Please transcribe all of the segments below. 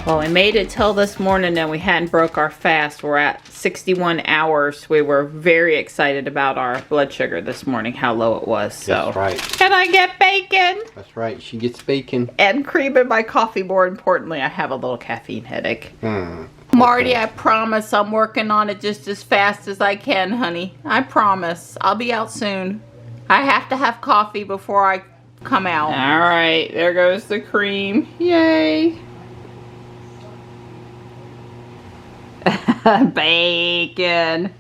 Well, we made it till this morning and we hadn't broke our fast. We're at 61 hours. We were very excited about our blood sugar this morning, how low it was. So. That's right. Can I get bacon? That's right. She gets bacon. And cream in my coffee. More importantly, I have a little caffeine headache. Marty, I promise I'm working on it just as fast as I can, honey. I promise. I'll be out soon. I have to have coffee before I come out. All right, there goes the cream. Yay. Bacon.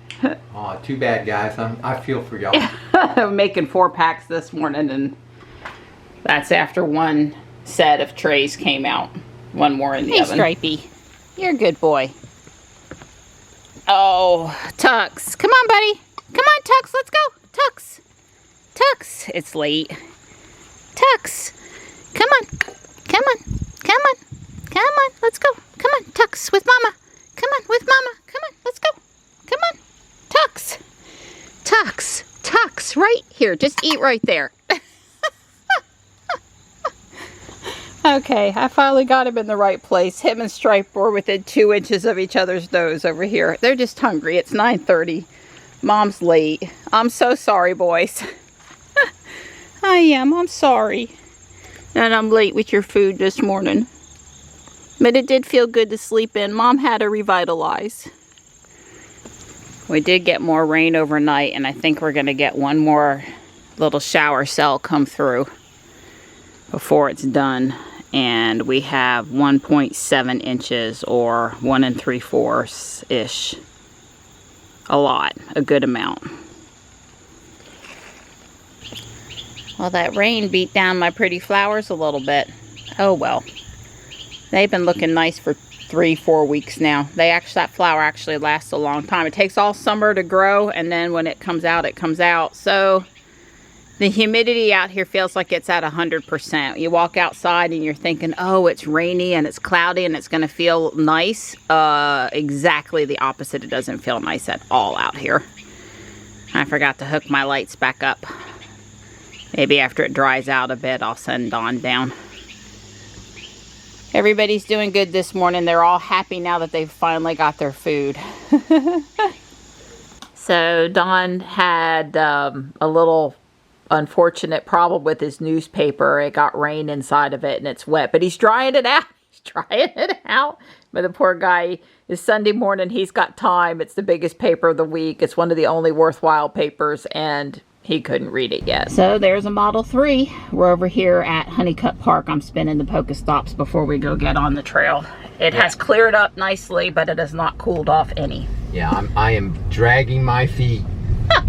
Oh, too bad, guys. I feel for y'all. I'm making 4 packs this morning, and that's after one set of trays came out. One more in the oven. Hey, Stripey. You're a good boy. Oh, Tux. Come on, buddy. Come on, Tux. Let's go. Tux. Tux. It's late. Tux. Come on. Come on. Come on. Come on. Let's go. Come on, Tux, with Mama. Come on, with Mama. Come on, let's go. Come on. Tux. Tux. Tux, right here. Just eat right there. Okay, I finally got him in the right place. Him and Stripe were within 2 inches of each other's nose over here. They're just hungry. It's 9:30. Mom's late. I'm so sorry, boys. I am. I'm sorry. And I'm late with your food this morning. But it did feel good to sleep in. Mom had to revitalize. We did get more rain overnight, and I think we're going to get one more little shower cell come through before it's done. And we have 1.7 inches or 1 3/4-ish. A lot, a good amount. Well, that rain beat down my pretty flowers a little bit. Oh well. They've been looking nice for 3-4 weeks now. That flower actually lasts a long time. It takes all summer to grow, and then when it comes out, it comes out. So the humidity out here feels like it's at 100%. You walk outside and you're thinking, oh, it's rainy and it's cloudy and it's going to feel nice. Exactly the opposite. It doesn't feel nice at all out here. I forgot to hook my lights back up. Maybe after it dries out a bit, I'll send Dawn down. Everybody's doing good this morning. They're all happy now that they've finally got their food. So Don had a little unfortunate problem with his newspaper. It got rain inside of it and it's wet, but he's drying it out. He's drying it out. But the poor guy, it's Sunday morning, he's got time. It's the biggest paper of the week. It's one of the only worthwhile papers, and he couldn't read it yet. So there's a Model 3. We're over here at Honeycutt Park. I'm spinning the Pokestops before we go get on the trail. It has cleared up nicely, but it has not cooled off any. Yeah, I am dragging my feet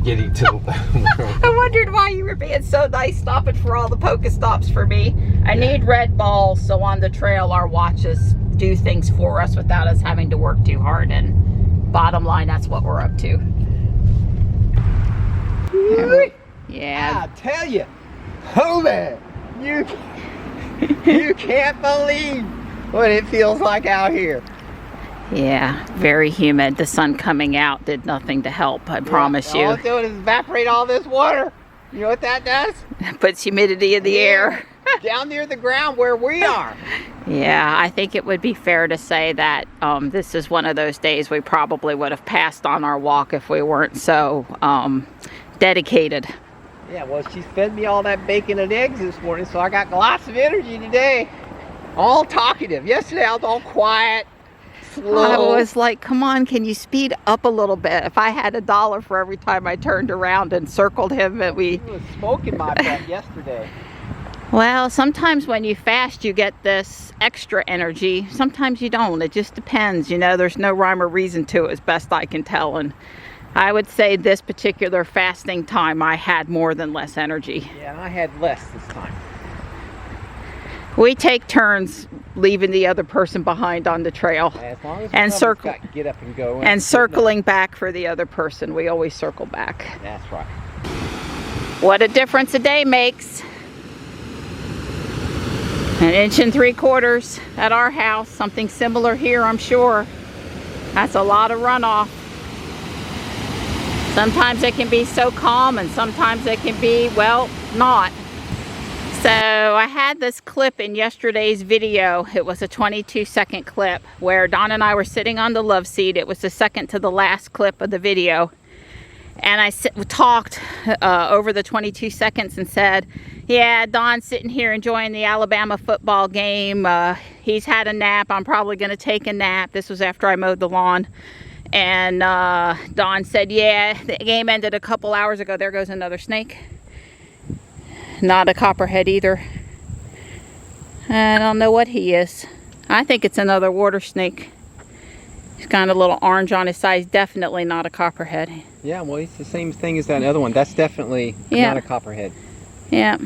getting to I wondered why you were being so nice stopping for all the Pokestops for me. I need red balls so on the trail our watches do things for us without us having to work too hard, and bottom line, that's what we're up to. Yeah. I tell you, Homer, you can't believe what it feels like out here. Yeah, very humid. The sun coming out did nothing to help, I promise you. All it's doing is evaporate all this water. You know what that does? Puts humidity in the air. Down near the ground where we are. Yeah, I think it would be fair to say that this is one of those days we probably would have passed on our walk if we weren't so dedicated. Yeah, well, she fed me all that bacon and eggs this morning, so I got lots of energy today. All talkative. Yesterday I was all quiet, slow. I was like, come on, can you speed up a little bit? If I had $1 for every time I turned around and circled him, and He was smoking my butt yesterday. Well, sometimes when you fast, you get this extra energy. Sometimes you don't. It just depends. You know, there's no rhyme or reason to it, as best I can tell. And I would say this particular fasting time, I had more than less energy. Yeah, and I had less this time. We take turns leaving the other person behind on the trail, As long as and get up and go. And circling back for the other person. We always circle back. That's right. What a difference a day makes. 1 3/4 at our house. Something similar here, I'm sure. That's a lot of runoff. Sometimes it can be so calm, and sometimes it can be, well, not. So I had this clip in yesterday's video. It was a 22-second clip where Don and I were sitting on the love seat. It was the second to the last clip of the video. And I talked over the 22 seconds and said, yeah, Don's sitting here enjoying the Alabama football game. He's had a nap. I'm probably going to take a nap. This was after I mowed the lawn. And Don said, yeah, the game ended a couple hours ago. There goes another snake. Not a copperhead either. I don't know what he is. I think it's another water snake. He's got a little orange on his side. He's definitely not a copperhead. Yeah, well, it's the same thing as that other one. That's definitely not a copperhead. Yeah.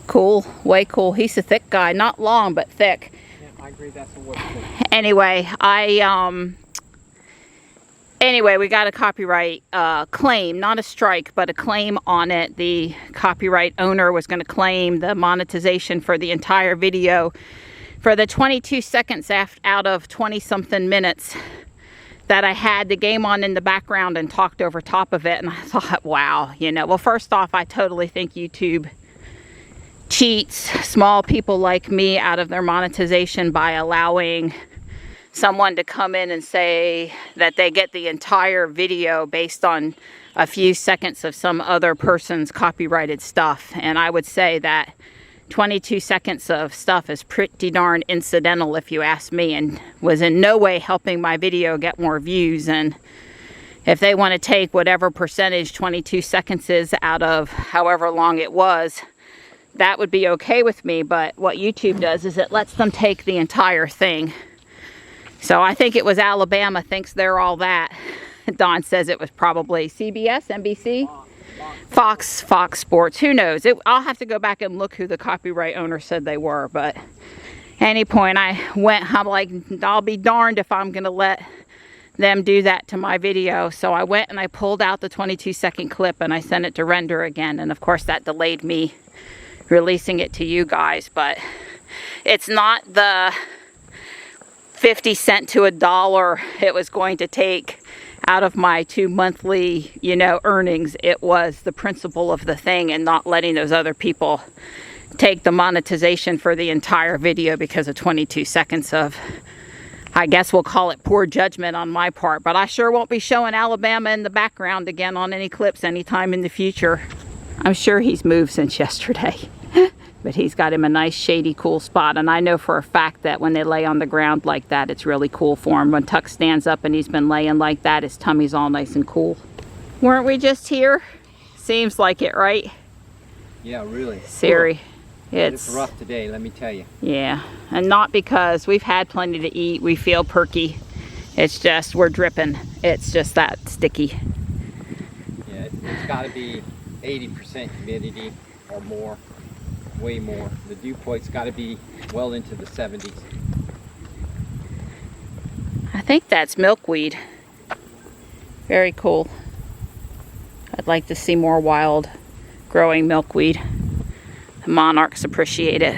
Cool. Way cool. He's a thick guy. Not long, but thick. Yeah, I agree. That's a water snake. Anyway, Anyway, we got a copyright claim, not a strike, but a claim on it. The copyright owner was going to claim the monetization for the entire video for the 22 seconds out of 20-something minutes that I had the game on in the background and talked over top of it. And I thought, wow, you know, well, first off, I totally think YouTube cheats small people like me out of their monetization by allowing someone to come in and say that they get the entire video based on a few seconds of some other person's copyrighted stuff. And I would say that 22 seconds of stuff is pretty darn incidental, if you ask me, and was in no way helping my video get more views. And if they want to take whatever percentage 22 seconds is out of however long it was, that would be okay with me. But what YouTube does is it lets them take the entire thing. So I think it was Alabama thinks they're all that. Don says it was probably CBS, NBC, Fox Sports. Who knows? I'll have to go back and look who the copyright owner said they were. But any point I'm like, I'll be darned if I'm going to let them do that to my video. So I went and I pulled out the 22-second clip and I sent it to render again. And of course that delayed me releasing it to you guys. But it's not the 50 cents to $1 it was going to take out of my 2 monthly, you know, earnings. It was the principle of the thing and not letting those other people take the monetization for the entire video because of 22 seconds of, I guess we'll call it poor judgment on my part. But I sure won't be showing Alabama in the background again on any clips anytime in the future. I'm sure he's moved since yesterday. But he's got him a nice, shady, cool spot. And I know for a fact that when they lay on the ground like that, it's really cool for him. When Tuck stands up and he's been laying like that, his tummy's all nice and cool. Weren't we just here? Seems like it, right? Yeah, really. Siri. It's rough today, let me tell you. Yeah, and not because we've had plenty to eat. We feel perky. It's just, we're dripping. It's just that sticky. Yeah, it's got to be 80% humidity or more. Way more. The dew point's got to be well into the 70s. I think that's milkweed. Very cool. I'd like to see more wild growing milkweed. The monarchs appreciate it.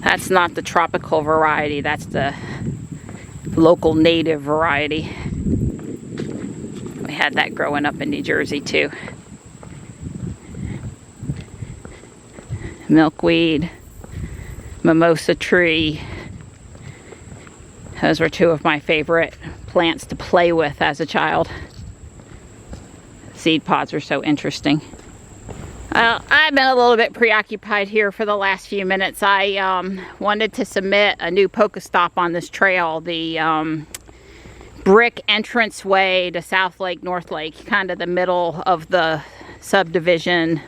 That's not the tropical variety. That's the local native variety. We had that growing up in New Jersey too. Milkweed, mimosa tree. Those were two of my favorite plants to play with as a child. Seed pods are so interesting. I've been a little bit preoccupied here for the last few minutes. I wanted to submit a new Pokestop on this trail. The brick entranceway to South Lake, North Lake, kind of the middle of the subdivision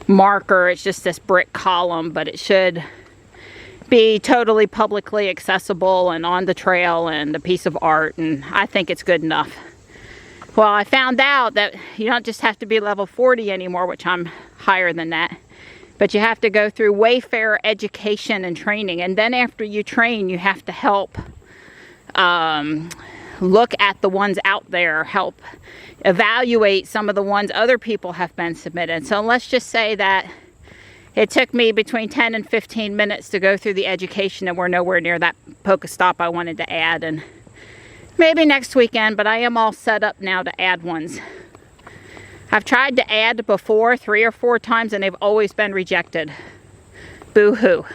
marker. It's just this brick column, but it should be totally publicly accessible and on the trail and a piece of art, and I think it's good enough. Well, I found out that you don't just have to be level 40 anymore, which I'm higher than that, but you have to go through Wayfarer education and training, and then after you train, you have to help look at the ones out there, help evaluate some of the ones other people have been submitted. So let's just say that it took me between 10 and 15 minutes to go through the education, and we're nowhere near that Pokestop I wanted to add. And maybe next weekend, but I am all set up now to add ones. I've tried to add before 3 or 4 times and they've always been rejected. Boo-hoo.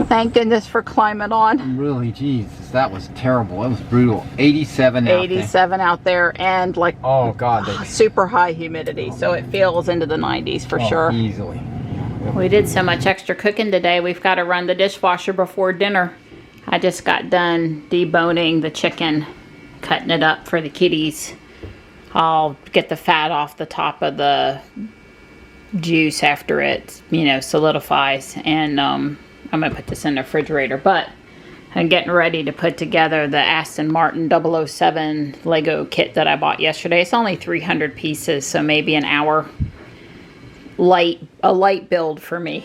Thank goodness for climbing on. Really, Jesus, that was terrible. It was brutal. 87 out there. 87 out there and like, oh God, super high humidity. So it feels into the 90s for sure. Easily. We did so much extra cooking today. We've got to run the dishwasher before dinner. I just got done deboning the chicken, cutting it up for the kitties. I'll get the fat off the top of the juice after it, you know, solidifies. And I'm going to put this in the refrigerator. But I'm getting ready to put together the Aston Martin 007 Lego kit that I bought yesterday. It's only 300 pieces, so maybe an hour. A light build for me.